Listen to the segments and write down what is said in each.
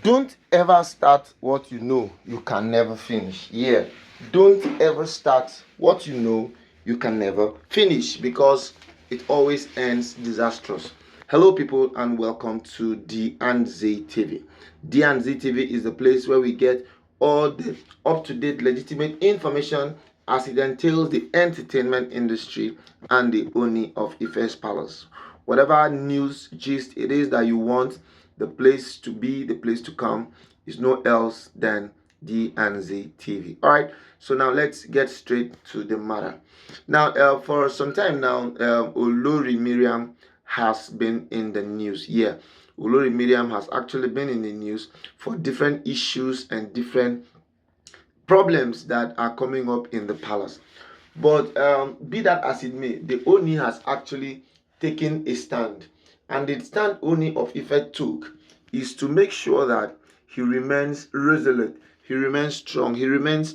Don't ever start what you know you can never finish. Yeah. Don't ever start what you know you can never finish, because it always ends disastrous. Hello, people, and welcome to D&Z TV. D&Z TV is the place where we get all the up-to-date, legitimate information as it entails the entertainment industry and the Ooni of Ife's palace. Whatever news gist it is that you want, the place to be, the place to come is no else than D&Z TV. All right, so now let's get straight to the matter. Now, for some time now, Olori Miriam has been in the news. Yeah, Olori Miriam has actually been in the news for different issues and different problems that are coming up in the palace. But be that as it may, the Ooni has actually taken a stand. And the stand Ooni of Ife took is to make sure that he remains resolute, he remains strong, he remains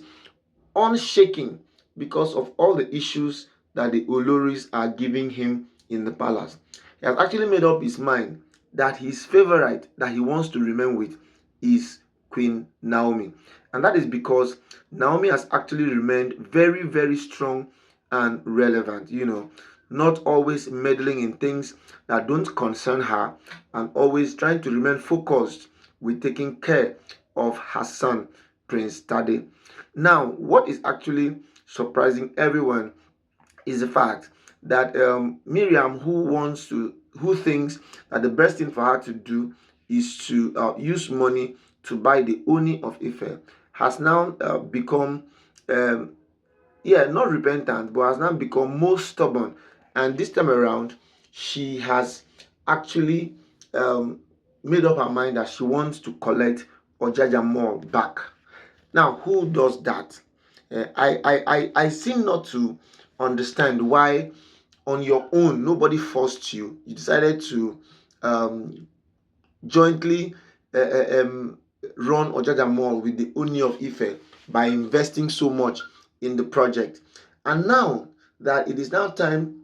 unshaken because of all the issues that the Oloris are giving him in the palace. He has actually made up his mind that his favorite that he wants to remain with is Queen Naomi. And that is because Naomi has actually remained very, very strong and relevant, not always meddling in things that don't concern her, and always trying to remain focused with taking care of her son, Prince Tade. Now, what is actually surprising everyone is the fact that Miriam, who thinks that the best thing for her to do is to use money to buy the Ooni of Ife, has now become, not repentant, but has now become more stubborn. And this time around, she has actually made up her mind that she wants to collect Ojaja Mall back. Now, who does that? I seem not to understand why, on your own, nobody forced you. You decided to jointly run Ojaja Mall with the Ooni of Ife by investing so much in the project. And now that it is now time,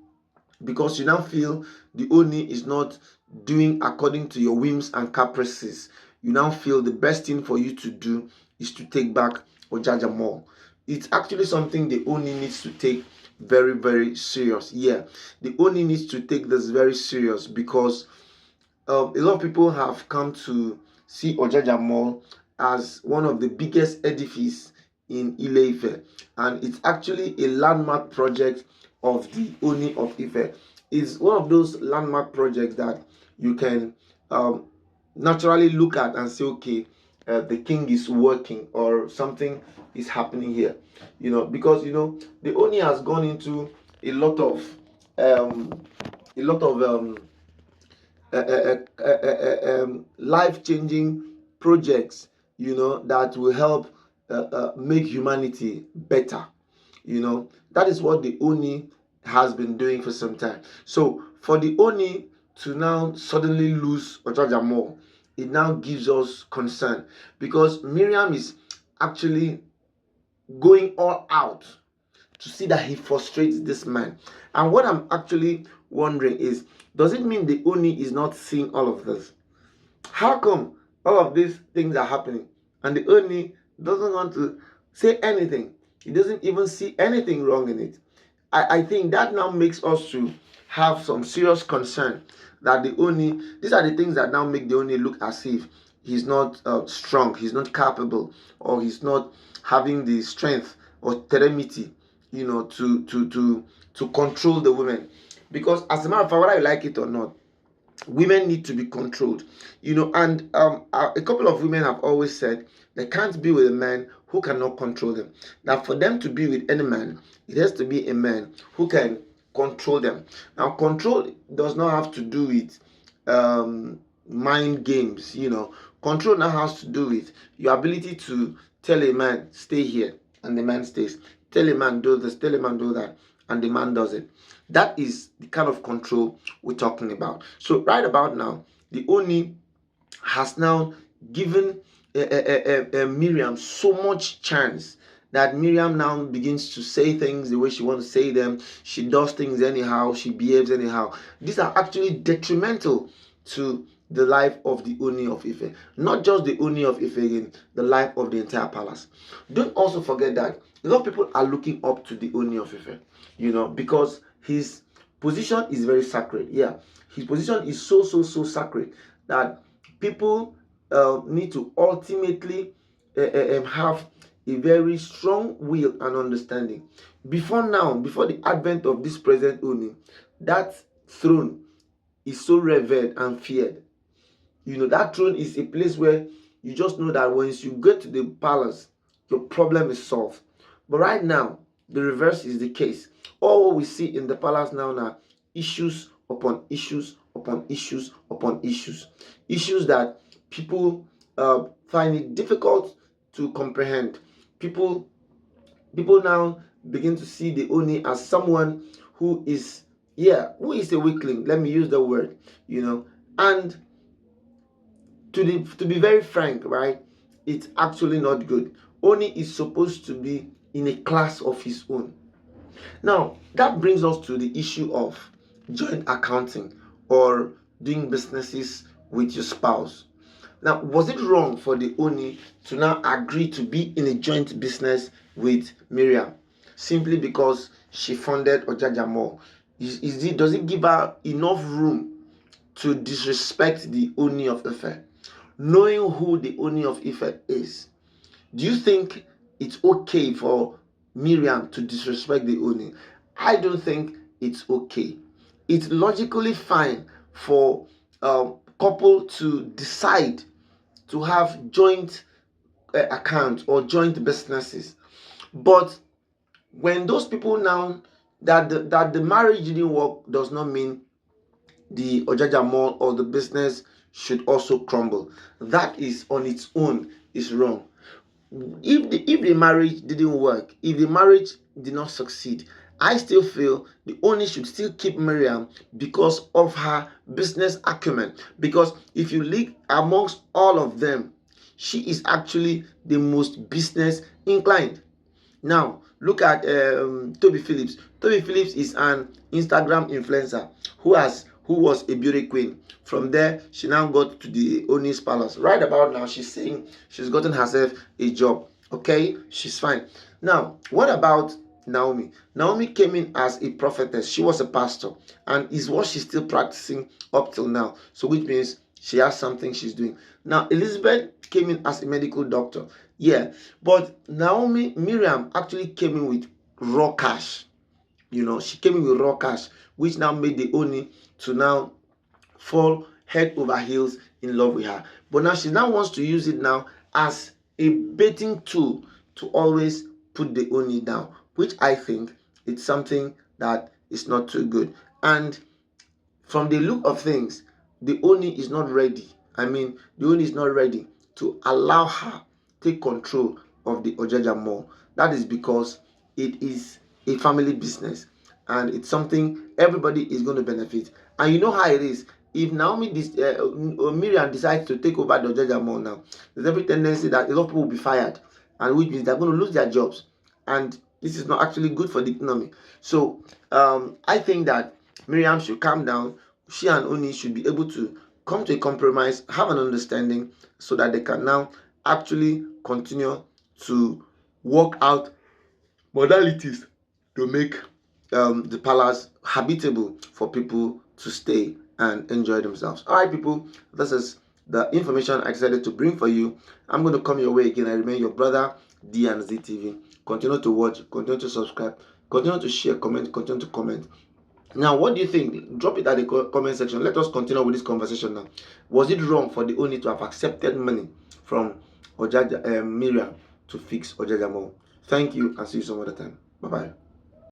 because you now feel the Ooni is not doing according to your whims and caprices, you now feel the best thing for you to do is to take back Ojaja Mall. It's actually something the Ooni needs to take very, very serious. Yeah, the Ooni needs to take this very serious, because a lot of people have come to see Ojaja Mall as one of the biggest edifices in Ile-Ife, and it's actually a landmark project of the Ooni of Ife. It's one of those landmark projects that you can naturally look at and say, okay, the king is working, or something is happening here, because the Ooni has gone into a lot of life-changing projects, that will help make humanity better. That is what the Ooni has been doing for some time. So for the Ooni to now suddenly lose Ojaja Mall, it now gives us concern, because Miriam is actually going all out to see that he frustrates this man. And what I'm actually wondering is, does it mean the Ooni is not seeing all of this? How come all of these things are happening and the Ooni doesn't want to say anything? He doesn't even see anything wrong in it. I think that now makes us to have some serious concern that the Ooni, these are the things that now make the Ooni look as if he's not strong, he's not capable, or he's not having the strength or temerity, to control the women. Because as a matter of fact, whether you like it or not, women need to be controlled, and a couple of women have always said they can't be with a man who cannot control them. Now, for them to be with any man, it has to be a man who can control them. Now, control does not have to do with mind games. Control now has to do with your ability to tell a man, stay here, and the man stays. Tell a man, do this, tell a man, do that, and the man does it. That is the kind of control we're talking about. So right about now, the Ooni has now given Miriam so much chance that Miriam now begins to say things the way she wants to say them. She does things anyhow. She behaves anyhow. These are actually detrimental to the life of the Ooni of Ife. Not just the Ooni of Ife again, the life of the entire palace. Don't also forget that a lot of people are looking up to the Ooni of Ife, because his position is very sacred. Yeah, his position is so sacred that people need to ultimately have a very strong will and understanding. Before the advent of this present Ooni, that throne is so revered and feared. That throne is a place where you just know that once you get to the palace, your problem is solved. But right now, the reverse is the case. All we see in the palace now are issues upon issues upon issues upon issues. Issues that people find it difficult to comprehend. People now begin to see the Ooni as someone who is a weakling. Let me use the word, and to be very frank, right? It's actually not good. Ooni is supposed to be in a class of his own. Now, that brings us to the issue of joint accounting or doing businesses with your spouse. Now, was it wrong for the Ooni to now agree to be in a joint business with Miriam simply because she funded Ojaja more? Does it give her enough room to disrespect the Ooni of Ife? Knowing who the Ooni of Ife is, do you think it's okay for Miriam to disrespect the Ooni? I don't think it's okay. It's logically fine for a couple to decide to have joint accounts or joint businesses. But when those people now that the marriage didn't work does not mean the Ojaja Mall or the business should also crumble. That is on its own is wrong. If the marriage didn't work, if the marriage did not succeed, I still feel the Ooni should still keep Miriam because of her business acumen. Because if you look amongst all of them, she is actually the most business inclined. Now, look at Tobi Phillips. Tobi Phillips is an Instagram influencer who was a beauty queen. From there, she now got to the Ooni's palace. Right about now, she's saying she's gotten herself a job. Okay, she's fine. Now, what about Naomi? Naomi came in as a prophetess. She was a pastor, and is what she's still practicing up till now. So, which means she has something she's doing. Now, Elizabeth came in as a medical doctor. Yeah, but Miriam actually came in with raw cash. She came in with raw cash, which now made the Ooni to now fall head over heels in love with her. But now she now wants to use it now as a baiting tool to always put the Ooni down, which I think it's something that is not too good. And from the look of things, the Ooni is not ready. The Ooni is not ready to allow her take control of the Ojaja Mall. That is because it is a family business and it's something everybody is going to benefit. And you know how it is. If Miriam decides to take over the Ojaja Mall now, there's every tendency that a lot of people will be fired, and which means they're going to lose their jobs. And this is not actually good for the economy. So I think that Miriam should calm down. She and Ooni should be able to come to a compromise, have an understanding, so that they can now actually continue to work out modalities to make the palace habitable for people to stay and enjoy themselves. All right, people, this is the information I decided to bring for you. I'm going to come your way again. I remain your brother, D&Z TV. Continue to watch, continue to subscribe, continue to share, continue to comment. Now, what do you think? Drop it at the comment section. Let us continue with this conversation now. Was it wrong for the Ooni to have accepted money from Miriam to fix Ojaja Mall? Thank you, and see you some other time. Bye-bye.